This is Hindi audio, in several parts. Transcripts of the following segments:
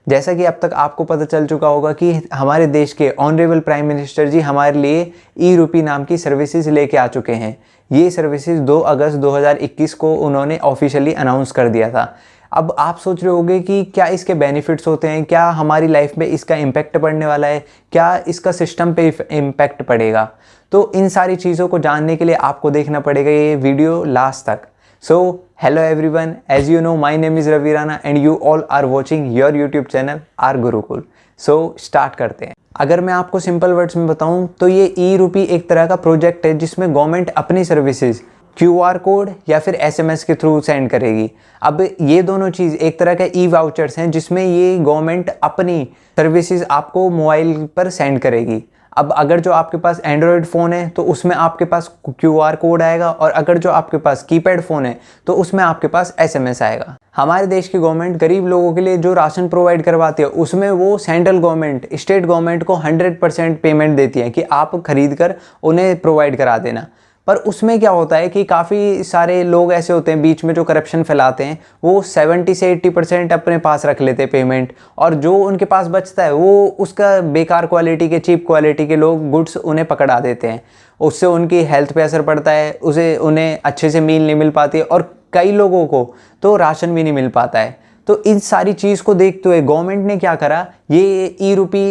जैसा कि अब तक आपको पता चल चुका होगा कि हमारे देश के ऑनरेबल प्राइम मिनिस्टर जी हमारे लिए ई रूपी नाम की सर्विसेज लेके आ चुके हैं। ये सर्विसेज 2 अगस्त 2021 को उन्होंने ऑफिशियली अनाउंस कर दिया था। अब आप सोच रहे होंगे कि क्या इसके बेनिफिट्स होते हैं, क्या हमारी लाइफ में इसका इम्पैक्ट पड़ने वाला है, क्या इसका सिस्टम पे इम्पैक्ट पड़ेगा। तो इन सारी चीज़ों को जानने के लिए आपको देखना पड़ेगा ये वीडियो लास्ट तक। So hello everyone, as you know my name is Ravi Rana and you all are watching your YouTube channel R Gurukul। So start करते हैं। अगर मैं आपको सिंपल वर्ड्स में बताऊं तो ये ई रूपी एक तरह का प्रोजेक्ट है जिसमें गवर्नमेंट अपनी सर्विसेज QR कोड या फिर SMS के थ्रू सेंड करेगी। अब ये दोनों चीज़ एक तरह के ई वाउचर्स हैं जिसमें ये गवर्नमेंट अपनी सर्विसेज आपको मोबाइल पर सेंड करेगी। अब अगर जो आपके पास एंड्रॉयड फ़ोन है तो उसमें आपके पास QR कोड आएगा, और अगर जो आपके पास कीपैड फ़ोन है तो उसमें आपके पास SMS आएगा। हमारे देश की गवर्नमेंट गरीब लोगों के लिए जो राशन प्रोवाइड करवाती है उसमें वो सेंट्रल गवर्नमेंट स्टेट गवर्नमेंट को 100% पेमेंट देती है कि आप खरीद कर उन्हें प्रोवाइड करा देना। पर उसमें क्या होता है कि काफ़ी सारे लोग ऐसे होते हैं बीच में जो करप्शन फैलाते हैं, वो 70 से 80% अपने पास रख लेते हैं पेमेंट, और जो उनके पास बचता है वो उसका बेकार क्वालिटी के चीप क्वालिटी के लोग गुड्स उन्हें पकड़ा देते हैं। उससे उनकी हेल्थ पे असर पड़ता है, उन्हें अच्छे से मील नहीं मिल पाती है, और कई लोगों को तो राशन भी नहीं मिल पाता है। तो इन सारी चीज़ को देखते हुए गवर्नमेंट ने क्या करा, ये ई रूपी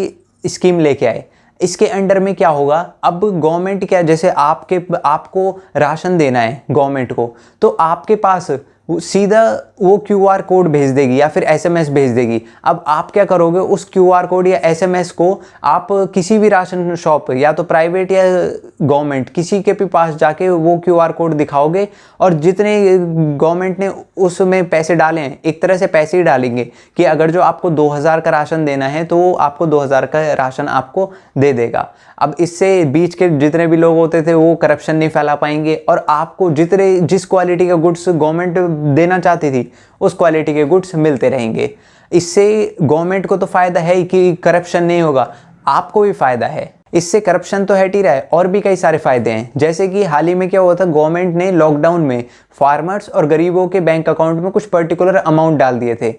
स्कीम लेके आए। इसके अंडर में क्या होगा, अब गवर्नमेंट क्या, जैसे आपको राशन देना है गवर्नमेंट को, तो आपके पास सीधा वो QR कोड भेज देगी या फिर SMS भेज देगी। अब आप क्या करोगे, उस QR कोड या SMS को आप किसी भी राशन शॉप या तो प्राइवेट या गवर्नमेंट किसी के भी पास जाके वो QR कोड दिखाओगे, और जितने गवर्नमेंट ने उसमें पैसे डाले हैं एक तरह से पैसे ही डालेंगे कि अगर जो आपको 2000 का राशन देना है तो वो आपको 2000 का राशन आपको दे देगा। अब इससे बीच के जितने भी लोग होते थे वो करप्शन नहीं फैला पाएंगे, और आपको जिस क्वालिटी का गुड्स गवर्नमेंट देना चाहती थी उस क्वालिटी के गुड्स मिलते रहेंगे। इससे गवर्नमेंट को तो फायदा है ही कि करप्शन नहीं होगा, आपको भी फायदा है। इससे करप्शन तो हट ही रहा है, और भी कई सारे फायदे हैं। जैसे कि हाल ही में क्या हुआ था, गवर्नमेंट ने लॉकडाउन में फार्मर्स और गरीबों के बैंक अकाउंट में कुछ पर्टिकुलर अमाउंट डाल दिए थे।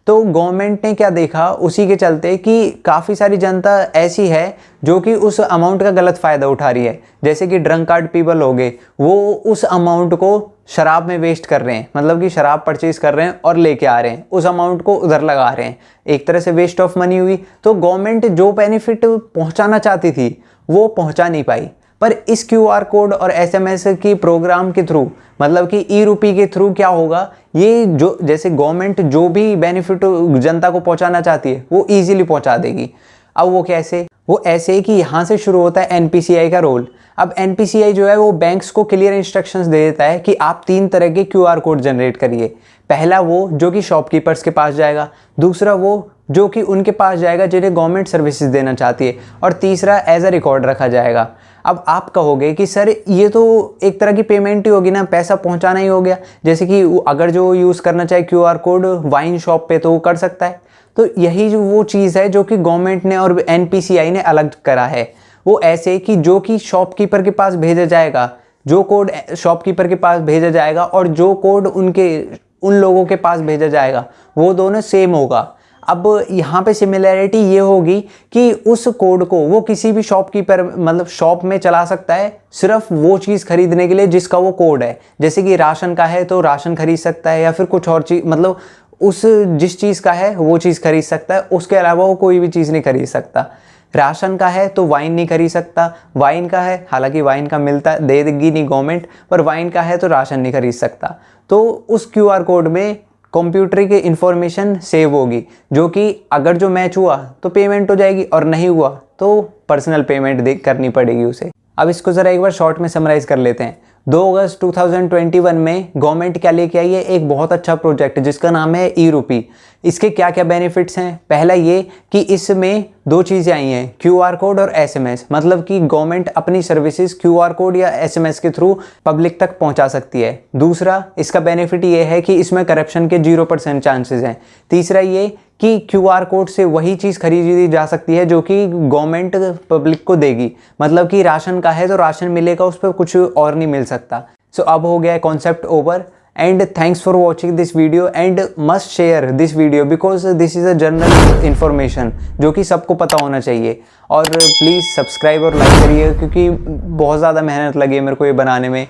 तो गवर्नमेंट ने क्या देखा, उसी के चलते कि काफ़ी सारी जनता ऐसी है जो कि उस अमाउंट का गलत फ़ायदा उठा रही है। जैसे कि ड्रंक कार्ड पीपल हो गए, वो उस अमाउंट को शराब में वेस्ट कर रहे हैं, मतलब कि शराब परचेज कर रहे हैं और लेके आ रहे हैं, उस अमाउंट को उधर लगा रहे हैं, एक तरह से वेस्ट ऑफ मनी हुई। तो गवर्नमेंट जो बेनिफिट पहुंचाना चाहती थी वो पहुंचा नहीं पाई। पर इस QR कोड और SMS की प्रोग्राम के थ्रू, मतलब कि ई रूपी के थ्रू क्या होगा, ये जो जैसे गवर्नमेंट जो भी बेनिफिट जनता को पहुंचाना चाहती है वो इजीली पहुंचा देगी। अब वो कैसे, वो ऐसे कि यहाँ से शुरू होता है NPCI का रोल। अब NPCI जो है वो बैंक्स को क्लियर इंस्ट्रक्शंस दे देता है कि आप 3 तरह के QR कोड जनरेट करिए। पहला वो जो कि शॉपकीपर्स के पास जाएगा, दूसरा वो जो कि उनके पास जाएगा जिन्हें गवर्नमेंट सर्विसेज देना चाहती है, और तीसरा एज अ रिकॉर्ड रखा जाएगा। अब आप कहोगे कि सर ये तो एक तरह की पेमेंट ही होगी ना, पैसा पहुंचाना ही हो गया। जैसे कि अगर जो यूज़ करना चाहे QR कोड वाइन शॉप पे तो वो कर सकता है। तो यही जो वो चीज़ है जो कि गवर्नमेंट ने और NPCI ने अलग करा है, वो ऐसे कि जो कि शॉपकीपर के पास भेजा जाएगा, जो कोड शॉपकीपर के पास भेजा जाएगा और जो कोड उन लोगों के पास भेजा जाएगा वो दोनों सेम होगा। अब यहाँ पे सिमिलैरिटी ये होगी कि उस कोड को वो किसी भी शॉपकीपर मतलब शॉप में चला सकता है, सिर्फ वो चीज़ खरीदने के लिए जिसका वो कोड है। जैसे कि राशन का है तो राशन खरीद सकता है, या फिर कुछ और चीज़, मतलब उस जिस चीज़ का है वो चीज़ खरीद सकता है, उसके अलावा वो कोई भी चीज़ नहीं खरीद सकता। राशन का है तो वाइन नहीं खरीद सकता, वाइन का है, हालांकि वाइन का मिलता दे देगी नहीं गवर्नमेंट, पर वाइन का है तो राशन नहीं खरीद सकता। तो उस QR कोड में कंप्यूटर की इंफॉर्मेशन सेव होगी, जो कि अगर जो मैच हुआ तो पेमेंट हो जाएगी, और नहीं हुआ तो पर्सनल पेमेंट करनी पड़ेगी उसे। अब इसको ज़रा एक बार शॉर्ट में समराइज़ कर लेते हैं। 2 अगस्त 2021 में गवर्नमेंट क्या लेके आई है, एक बहुत अच्छा प्रोजेक्ट जिसका नाम है ई रूपी। इसके क्या क्या बेनिफिट्स हैं, पहला ये कि इसमें 2 चीज़ें आई हैं, QR कोड और SMS, मतलब कि गवर्नमेंट अपनी सर्विसेज QR कोड या SMS के थ्रू पब्लिक तक पहुंचा सकती है। दूसरा इसका बेनिफिट ये है कि इसमें करप्शन के 0% चांसेस हैं। तीसरा ये कि QR कोड से वही चीज़ खरीदी जा सकती है जो कि गवर्नमेंट पब्लिक को देगी, मतलब कि राशन का है तो राशन मिलेगा, उस पर कुछ और नहीं मिल सकता। सो अब हो गया है concept over, and thanks for watching this video and must share this video because this is a general information जो कि सबको पता होना चाहिए। और प्लीज़ सब्सक्राइब और लाइक करिए क्योंकि बहुत ज़्यादा मेहनत लगी है मेरे को ये बनाने में।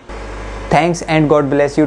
Thanks and God bless you to.